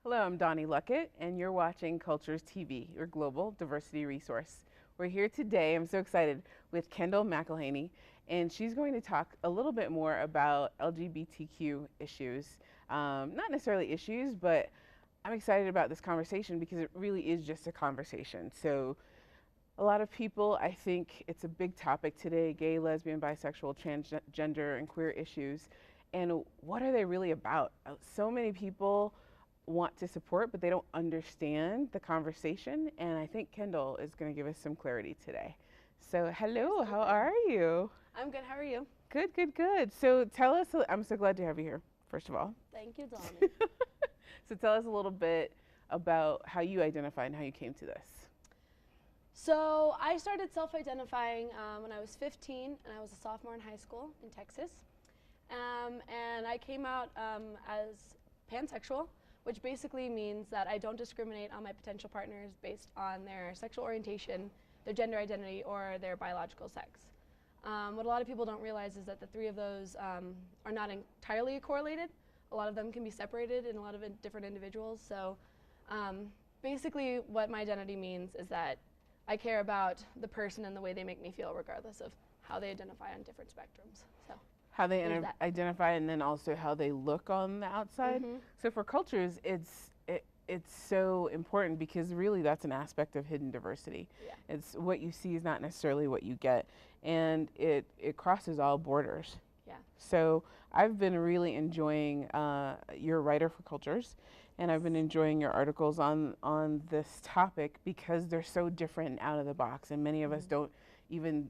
Hello, I'm Donnie Luckett, and you're watching Cultures TV, your global diversity resource. We're here today, I'm so excited, with Kendall McElhaney, and she's going to talk a little bit more about LGBTQ issues. Not necessarily issues, but I'm excited about this conversation because it really is just a conversation. So a lot of people, I think it's a big topic today, gay, lesbian, bisexual, transgender, and queer issues. And what are they really about? So many people want to support, but they don't understand the conversation. And I think Kendall is going to give us some clarity today. So hello, how are you? I'm good, how are you? Good, good, good. So tell us, I'm so glad to have you here, first of all. Thank you, Donnie. So tell us a little bit about how you identify and how you came to this. So I started self-identifying when I was 15 and I was a sophomore in high school in Texas. And I came out as pansexual, which basically means that I don't discriminate on my potential partners based on their sexual orientation, their gender identity, or their biological sex. What a lot of people don't realize is that the three of those are not entirely correlated. A lot of them can be separated in a lot of different individuals. So basically what my identity means is that I care about the person and the way they make me feel regardless of how they identify on different spectrums. So how they identify, and then also how they look on the outside. Mm-hmm. So for cultures, it's so important because really that's an aspect of hidden diversity. Yeah. It's what you see is not necessarily what you get, and it crosses all borders. Yeah. So I've been really enjoying your writer for cultures, and I've been enjoying your articles on this topic because they're so different and out of the box, and many of us don't even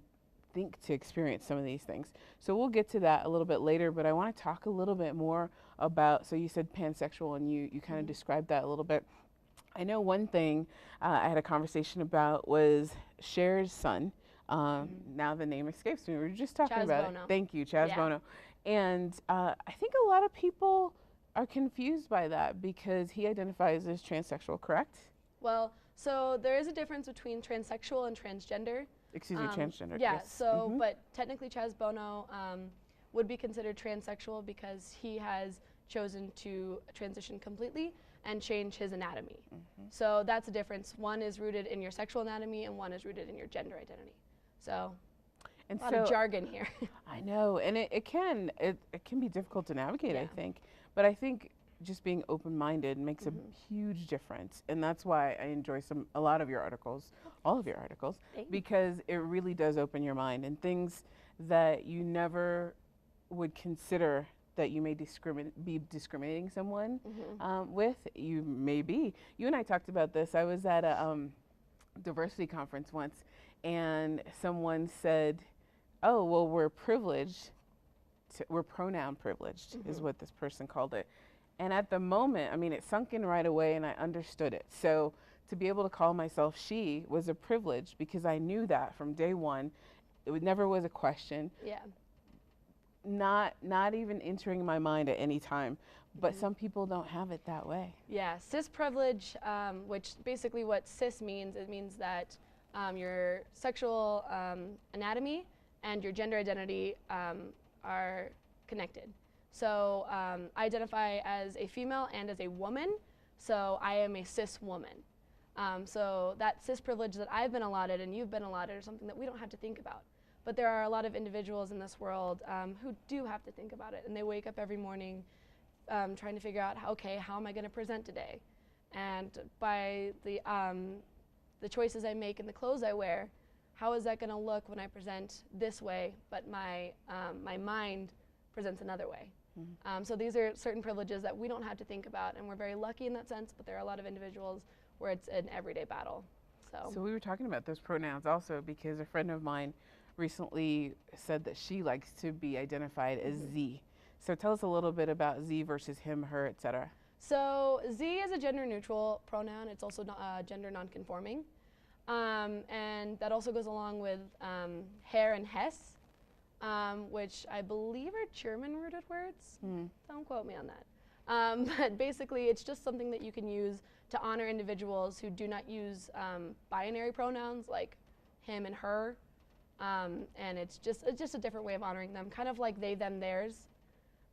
think to experience some of these things. So we'll get to that a little bit later, but I want to talk a little bit more about, so you said pansexual, and you kind of described that a little bit. I know one thing I had a conversation about was Cher's son. Now the name escapes me. We were just talking about Bono. it. Thank you, Chaz Bono. And I think a lot of people are confused by that because he identifies as transsexual, correct? Well, so there is a difference between transsexual and transgender. Excuse me, transgender. Yeah, yes. so, but technically Chaz Bono would be considered transsexual because he has chosen to transition completely and change his anatomy. So that's a difference. One is rooted in your sexual anatomy and one is rooted in your gender identity. So and a lot of jargon here. I know, and it can be difficult to navigate, Yeah. I think. But I think just being open-minded makes a huge difference, and that's why I enjoy a lot of your articles, all of your articles, because it really does open your mind, and things that you never would consider that you may be discriminating someone with, you may be. You and I talked about this. I was at a diversity conference once, and someone said, oh, well, we're privileged, we're pronoun privileged, is what this person called it. And at the moment, I mean, it sunk in right away and I understood it. So to be able to call myself she was a privilege because I knew that from day one. It never was a question. Yeah. Not even entering my mind at any time. But some people don't have it that way. Yeah, cis privilege, which basically what cis means, it means that your sexual anatomy and your gender identity are connected. So I identify as a female and as a woman, so I am a cis woman. So that cis privilege that I've been allotted and you've been allotted is something that we don't have to think about. But there are a lot of individuals in this world who do have to think about it, and they wake up every morning trying to figure out, okay, how am I going to present today? And by the choices I make and the clothes I wear, how is that going to look when I present this way, but my mind presents another way? So these are certain privileges that we don't have to think about, and we're very lucky in that sense, but there are a lot of individuals where it's an everyday battle. So we were talking about those pronouns also because a friend of mine recently said that she likes to be identified as Z. So tell us a little bit about Z versus him, her, etc. So Z is a gender neutral pronoun. It's also gender non-conforming. And that also goes along with Herr and Hess, which I believe are German-rooted words. Don't quote me on that. But basically, it's just something that you can use to honor individuals who do not use binary pronouns like him and her. And it's just a different way of honoring them, kind of like they, them, theirs.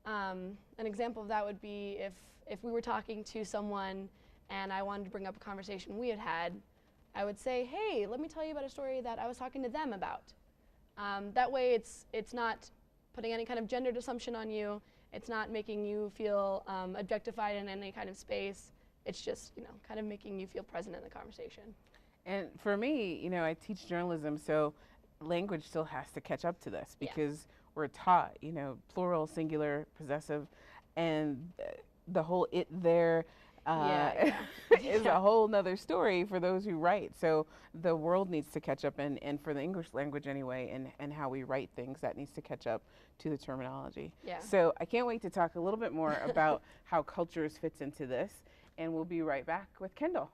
An example of that would be if we were talking to someone and I wanted to bring up a conversation we had had, I would say, hey, let me tell you about a story that I was talking to them about. That way it's not putting any kind of gendered assumption on you. It's not making you feel objectified in any kind of space. It's just, kind of making you feel present in the conversation. And for me, I teach journalism, so language still has to catch up to this because we're taught, plural, singular, possessive, and the whole it there is a whole nother story for those who write. So the world needs to catch up, and for the English language anyway, and how we write things, that needs to catch up to the terminology. Yeah. So I can't wait to talk a little bit more about how cultures fits into this, and we'll be right back with Kendall.